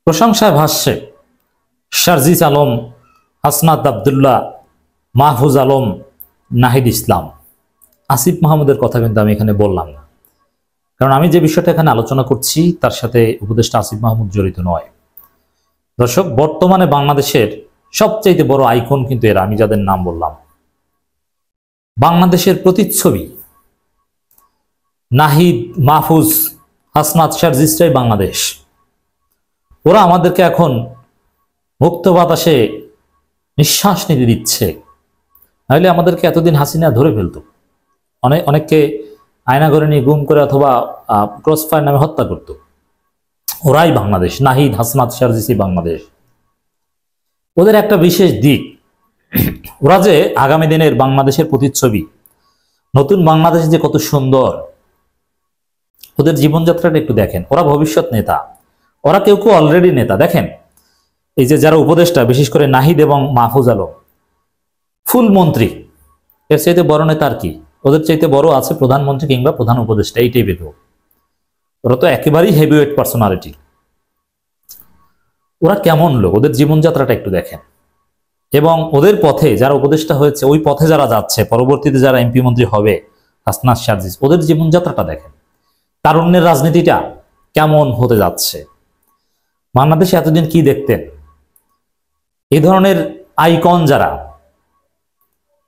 প্রশংসায় ভাষ্যে শারজিস আলম, হাসনাত আব্দুল্লাহ, মাহফুজ আলম, নাহিদ ইসলাম, আসিফ মাহমুদের কথা কিন্তু আমি এখানে বললাম না, কারণ আমি যে বিষয়টা এখানে আলোচনা করছি তার সাথে উপদেষ্টা আসিফ মাহমুদ জড়িত নয়। দর্শক, বর্তমানে বাংলাদেশের সবচাইতে বড় আইকন কিন্তু এরা, আমি যাদের নাম বললাম। বাংলাদেশের প্রতিচ্ছবি নাহিদ, মাহফুজ, হাসনাত, শারজিসটাই বাংলাদেশ। ওরা আমাদেরকে এখন মুক্ত বাতাসে নিঃশ্বাস নিতে দিচ্ছে, নাহলে আমাদেরকে এতদিন হাসিনা ধরে ফেলতো, অনেককে আয়না করে নিয়ে গুম করে অথবা ক্রসফায়ার নামে হত্যা করত। ওরাই বাংলাদেশ, নাহিদ, হাসনাত, শারজিসই বাংলাদেশ। ওদের একটা বিশেষ দিক, ওরা যে আগামী দিনের বাংলাদেশের প্রতিচ্ছবি, নতুন বাংলাদেশ যে কত সুন্দর, ওদের জীবনযাত্রাটা একটু দেখেন। ওরা ভবিষ্যৎ নেতা, ওরা কেউ কেউ অলরেডি নেতা। দেখেন, এই যে যারা উপদেষ্টা, বিশেষ করে নাহিদ এবং মাহফুজ আলম, ফুল মন্ত্রী। এর চাইতে বড় নেতা আর কি? ওদের চাইতে বড় আছে প্রধানমন্ত্রী কিংবা প্রধান উপদেষ্টা, এই টাইপের। ওরা তো একেবারেই হেভিওয়েট পার্সোনালিটি। ওরা কেমন লোক, ওদের জীবনযাত্রাটা একটু দেখেন। এবং ওদের পথে যারা উপদেষ্টা হয়েছে, ওই পথে যারা যাচ্ছে, পরবর্তীতে যারা এমপি মন্ত্রী হবে, হাসনাত, শারজিস, ওদের জীবনযাত্রাটা দেখেন। তারুণ্যের রাজনীতিটা কেমন হতে যাচ্ছে। বাংলাদেশে এতদিন কি দেখতেন? এই ধরনের আইকন যারা,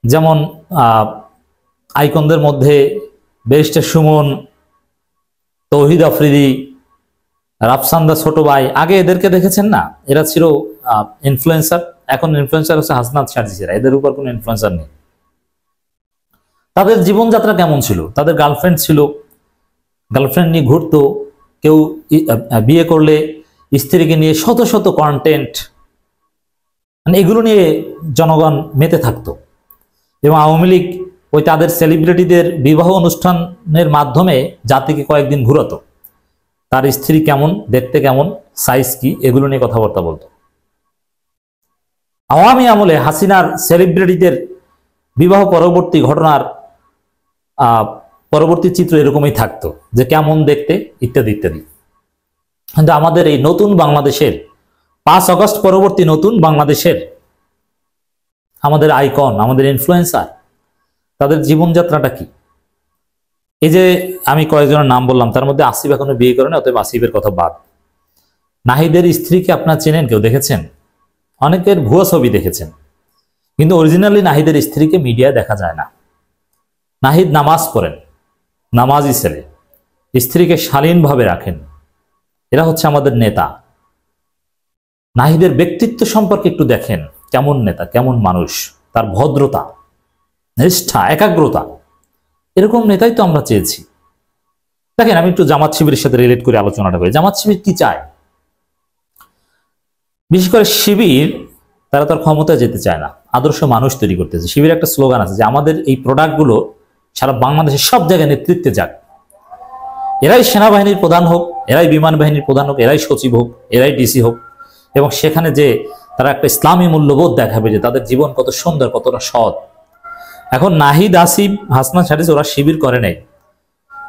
যেমন আইকনদের মধ্যে ব্যারিস্টার সুমন, তৌহিদ আফ্রিদি, রাফসান্দা ছোট ভাই, আগে এদেরকে দেখেছেন না? এরা ছিল ইনফ্লুয়েন্সার। এখন ইনফ্লুয়েন্সার হচ্ছে হাসনাত, শারজিসেরা। এদের উপর কোনো ইনফ্লুয়েন্সার নেই। তাদের জীবনযাত্রা কেমন ছিল? তাদের গার্লফ্রেন্ড ছিল, গার্লফ্রেন্ড নিয়ে ঘুরতো। কেউ বিয়ে করলে স্ত্রীকে নিয়ে শত শত কন্টেন্ট, মানে এগুলো নিয়ে জনগণ মেতে থাকতো। এবং আওয়ামী লীগ ওই তাদের সেলিব্রিটিদের বিবাহ অনুষ্ঠানের মাধ্যমে জাতিকে কয়েকদিন ঘুরাতো। তার স্ত্রী কেমন, দেখতে কেমন, সাইজ কি, এগুলো নিয়ে কথাবার্তা বলতো। আওয়ামী আমলে হাসিনার সেলিব্রিটিদের বিবাহ পরবর্তী ঘটনার পরবর্তী চিত্র এরকমই থাকতো, যে কেমন দেখতে ইত্যাদি ইত্যাদি। কিন্তু আমাদের এই নতুন বাংলাদেশের 5 আগস্ট পরবর্তী নতুন বাংলাদেশের আমাদের আইকন, আমাদের ইনফ্লুয়েন্সার, তাদের জীবনযাত্রাটা কি? এই যে আমি কয়েকজনের নাম বললাম, তার মধ্যে আসিফ এখনো বিয়ে করেন, অতএব আসিফের কথা বাদ। নাহিদের স্ত্রীকে আপনারা চেনেন? কেউ দেখেছেন? অনেকের ভুয়া ছবি দেখেছেন, কিন্তু অরিজিনালি নাহিদের স্ত্রীকে মিডিয়ায় দেখা যায় না। নাহিদ নামাজ পড়েন, নামাজি ছেলে, স্ত্রীকে শালীনভাবে রাখেন। এরা হচ্ছে আমাদের নেতা। নাহিদের ব্যক্তিত্ব সম্পর্কে একটু দেখেন, কেমন নেতা, কেমন মানুষ, তার ভদ্রতা, নিষ্ঠা, একাগ্রতা, এরকম নেতাই তো আমরা চেয়েছি। দেখেন, আমি একটু জামাত শিবিরের সাথে রিলেট করে আলোচনাটা করি। জামাত শিবির কি চায়? বিশেষ করে শিবির, তারা তার ক্ষমতায় যেতে চায় না, আদর্শ মানুষ তৈরি করতেছে। শিবির একটা স্লোগান আছে যে আমাদের এই প্রোডাক্টগুলো সারা বাংলাদেশের সব জায়গায় নেতৃত্বে যাক। এরাই সেনাবাহিনীর প্রধান হোক, এরাই বিমান বাহিনীর প্রধান হোক, এরাই সচিব হোক, এরাই ডিসি হোক, এবং সেখানে যে তারা একটা ইসলামী মূল্যবোধ দেখাবে, যে তাদের জীবন কত সুন্দর, কতটা সৎ। এখন নাহিদ, আসিফ, হাসনাত, শারজিস ওরা শিবির করে নাই,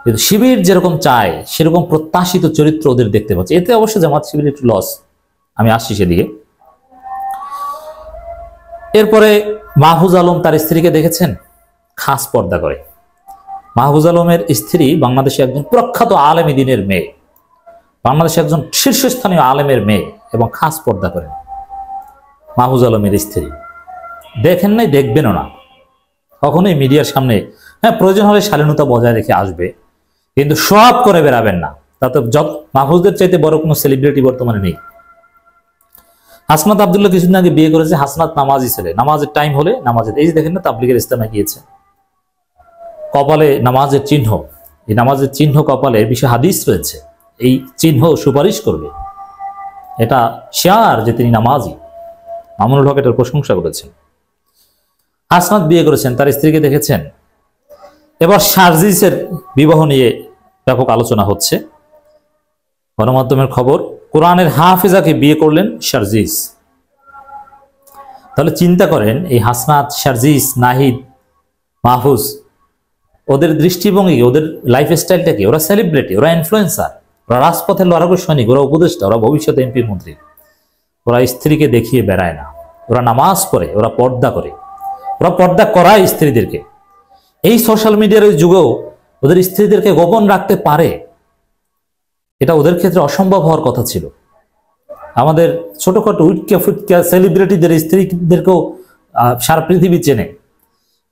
কিন্তু শিবির যেরকম চায় সেরকম প্রত্যাশিত চরিত্র ওদের দেখতে পাচ্ছে। এতে অবশ্য জামাত শিবির একটু লস, আমি আসছি সেদিকে। এরপরে মাহফুজ আলম, তার স্ত্রীকে দেখেছেন? খাস পর্দা করে। মাহফুজ আলমের স্ত্রী বাংলাদেশে একজন প্রখ্যাত আলেম দ্বীনের মেয়ে, বাংলাদেশে একজন শীর্ষস্থানীয় আলেমের মেয়ে, এবং খাস পর্দা করেন। মাহফুজ আলমের স্ত্রী দেখেন নাই, দেখবেনও না কখনোই মিডিয়ার সামনে। হ্যাঁ, প্রয়োজন হলে শালীনতা বজায় রেখে আসবে, কিন্তু সব করে বেরাবেন না। তাতে মাহফুজদের চাইতে বড় কোনো সেলিব্রিটি বর্তমানে নেই। হাসনাত আব্দুল্লাহ কিছুদিন আগে বিয়ে করেছে। হাসনাত নামাজি ছেলে, নামাজের টাইম হলে নামাজের, এই যে দেখেন না, তাবলিগের ইস্তেমা গিয়েছে, কপালে নামাজের চিহ্ন, এই নামাজের চিহ্ন কপালে বিষয়ে হাদিস রয়েছে, এই চিহ্ন সুপারিশ করবে। এটা শিয়ার যে তিনি নামাজি। মামুনুল হক এটার প্রশংসা করেছেন। হাসনাত বিয়ে করেছেন, তার স্ত্রীকে দেখেছেন। এবার শারজিসের বিবাহ নিয়ে ব্যাপক আলোচনা হচ্ছে, গণমাধ্যমের খবর। কোরআনের হাফেজাকে বিয়ে করলেন শারজিস। তাহলে চিন্তা করেন, এই হাসনাত, শারজিস, নাহিদ, মাহফুজ, ওদের দৃষ্টিভঙ্গি, ওদের লাইফস্টাইলটা কি? ওরা সেলিব্রিটি, ওরা ইনফ্লুয়েন্সার। ওরা রাজপথের লড়াকু সৈনিক, ওরা উপদেষ্টা, ওরা ভবিষ্যতে এমপি মন্ত্রী। ওরা স্ত্রীকে দেখিয়ে বেড়ায় না, ওরা নামাজ পড়ে, ওরা পর্দা করে, ওরা পর্দা করায় স্ত্রীদেরকে। এই সোশ্যাল মিডিয়ার যুগেও ওদের স্ত্রীদেরকে গোপন রাখতে পারে, এটা ওদের ক্ষেত্রে অসম্ভব হওয়ার কথা ছিল। আমাদের ছোটখাটো উইটকা ফুটকা সেলিব্রিটিদের স্ত্রীদেরকেও সারা পৃথিবী চেনে।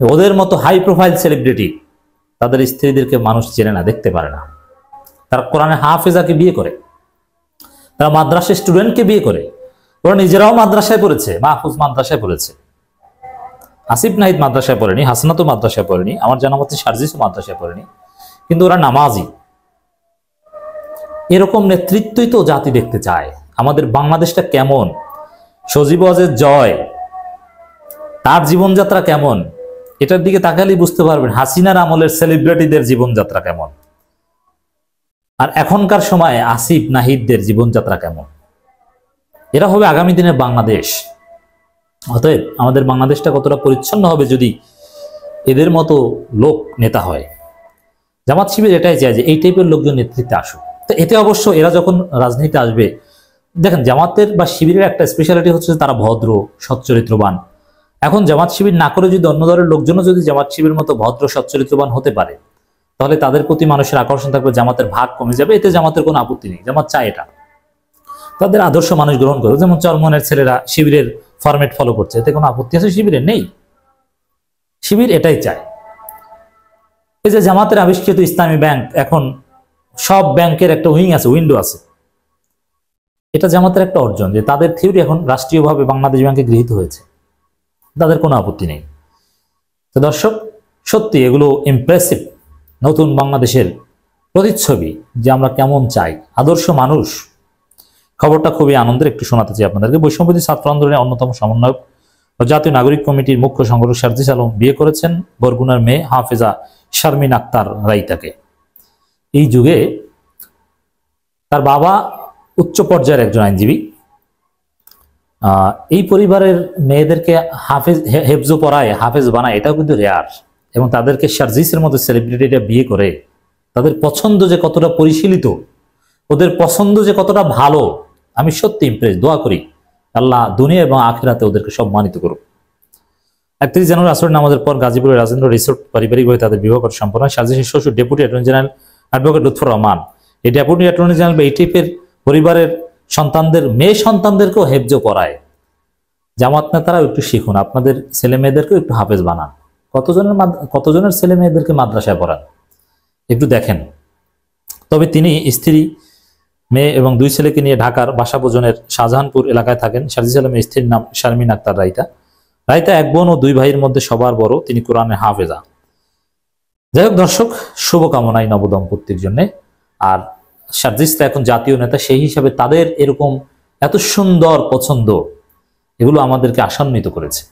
ওদের মতো হাই প্রোফাইল সেলিব্রিটি তাদের স্ত্রীদেরকে মানুষ চেনে না, দেখতে পারে না। তারা কোরআনে হাফেজাকে বিয়ে করে, তারা মাদ্রাসা স্টুডেন্টকে বিয়ে করে, ওরা নিজেরাও মাদ্রাসায় পড়েছে, মাহফুজ মাদ্রাসায় পড়েছে, আসিফ নাহিদ মাদ্রাসায় পড়েনি, হাসনাতও মাদ্রাসায় পড়েনি, আমার জানা মতে শারজিসও মাদ্রাসায় পড়েনি, কিন্তু ওরা নামাজি। এরকম নেতৃত্বই তো জাতি দেখতে চায়। আমাদের বাংলাদেশটা কেমন, সজীব ওয়াজের জয়, তার জীবনযাত্রা কেমন, এটার দিকে তাকালেই বুঝতে পারবেন হাসিনার আমলের সেলিব্রিটিদের জীবনযাত্রা কেমন, আর এখনকার সময়ে আসিফ নাহিদদের জীবনযাত্রা কেমন। এরা হবে আগামী দিনের বাংলাদেশ। অতএব আমাদের বাংলাদেশটা কতটা পরিচ্ছন্ন হবে যদি এদের মতো লোক নেতা হয়। জামাত শিবির এটাই চায় যে এই টাইপের লোকজন নেতৃত্বে আসুক। তো এতে অবশ্য এরা যখন রাজনীতিতে আসবে, দেখেন জামাতের বা শিবিরের একটা স্পেশালিটি হচ্ছে তারা ভদ্র, সচ্চরিত্রবান। এখন জামাত শিবির না করে যদি অন্য দলের লোকজনও যদি জামাত শিবির মতো ভদ্র সচ্চরিত্রবান হতে পারে, তাহলে তাদের প্রতি মানুষের আকর্ষণ থাকবে, জামাতের ভাগ কমে যাবে। এতে জামাতের কোনো আপত্তি নেই, জামাত চায় এটা, তাদের আদর্শ মানুষ গ্রহণ করে। যেমন চরমনের ছেলেরা শিবিরের ফরম্যাট ফলো করছে, এতে কোনো আপত্তি আছে শিবিরের? নেই। শিবির এটাই চায়। এই যে জামাতের আবিষ্কৃত ইসলামী ব্যাংক, এখন সব ব্যাংকের একটা উইং আছে, উইন্ডো আছে, এটা জামাতের একটা অর্জন যে তাদের থিওরি এখন রাষ্ট্রীয়ভাবে বাংলাদেশ ব্যাংকে গৃহীত হয়েছে, তাদের কোনো আপত্তি নেই। তো দর্শক, সত্যি এগুলো ইমপ্রেসিভ নতুন বাংলাদেশের প্রতিচ্ছবি, যে আমরা কেমন চাই, আদর্শ মানুষ। খবরটা খুবই আনন্দের, একটু শোনাতে চাই আপনাদেরকে। বৈষম্যবিরোধী ছাত্র আন্দোলনের অন্যতম সমন্বয়ক ও জাতীয় নাগরিক কমিটির মুখ্য সংগঠক শারজিস আলম বিয়ে করেছেন বরগুনার মেয়ে হাফেজা শারমিন আক্তার রাইতাকে। এই যুগে তার বাবা উচ্চ পর্যায়ের একজন আইনজীবী। এই পরিবারের মেয়েদেরকে হাফেজ হেফজো পড়ায়, হাফেজ বানায়, এটাও কিন্তু রেয়ার। এবং তাদেরকে শারজিসের মতো সেলিব্রিটিরা বিয়ে করে, তাদের পছন্দ যে কতটা পরিশীলিত, ওদের পছন্দ যে কতটা ভালো, আমি সত্যি ইমপ্রেস। দোয়া করি আল্লাহ দুনিয়া এবং আখিরাতে ওদেরকে সম্মানিত করুক। 31 জানুয়ারি আসর নামাজের পর গাজীপুরের রাজেন্দ্র রিসোর্ট পারিবারিকভাবে তাদের বিবাহ করা সম্পন্ন হয়। শারজিসের শ্বশুর deputy attorney general advocate Lutfur Rahman, এই ডেপুটি অ্যাটর্নি জেনারেল বা এই টাইপের পরিবারের সন্তানদের, মেয়ে সন্তানদেরকেও হেফজো করায়। জামাত নেতারাও একটু শিখুন, আপনাদের ছেলে মেয়েদেরকেও একটু হাফেজ বানান। কতজনের ছেলে মেয়েদেরকে মাদ্রাসায় পড়ান একটু দেখেন। তবে তিনি স্ত্রী, মেয়ে এবং 2 ছেলেকে নিয়ে ঢাকার বাসাবোজনের শাহজাহানপুর এলাকায় থাকেন। শারজিস আলমের স্ত্রীর নাম শারমিন আক্তার রাইতা। রাইতা 1 বোন ও 2 ভাইয়ের মধ্যে সবার বড়, তিনি কোরআনের হাফেজা। যাই হোক দর্শক, শুভকামনাই নবদম্পতির জন্য। আর শারজিসটা এখন জাতীয় নেতা, সেই হিসাবে তাদের এরকম এত সুন্দর পছন্দ, এগুলো আমাদেরকে আশান্বিত করেছে।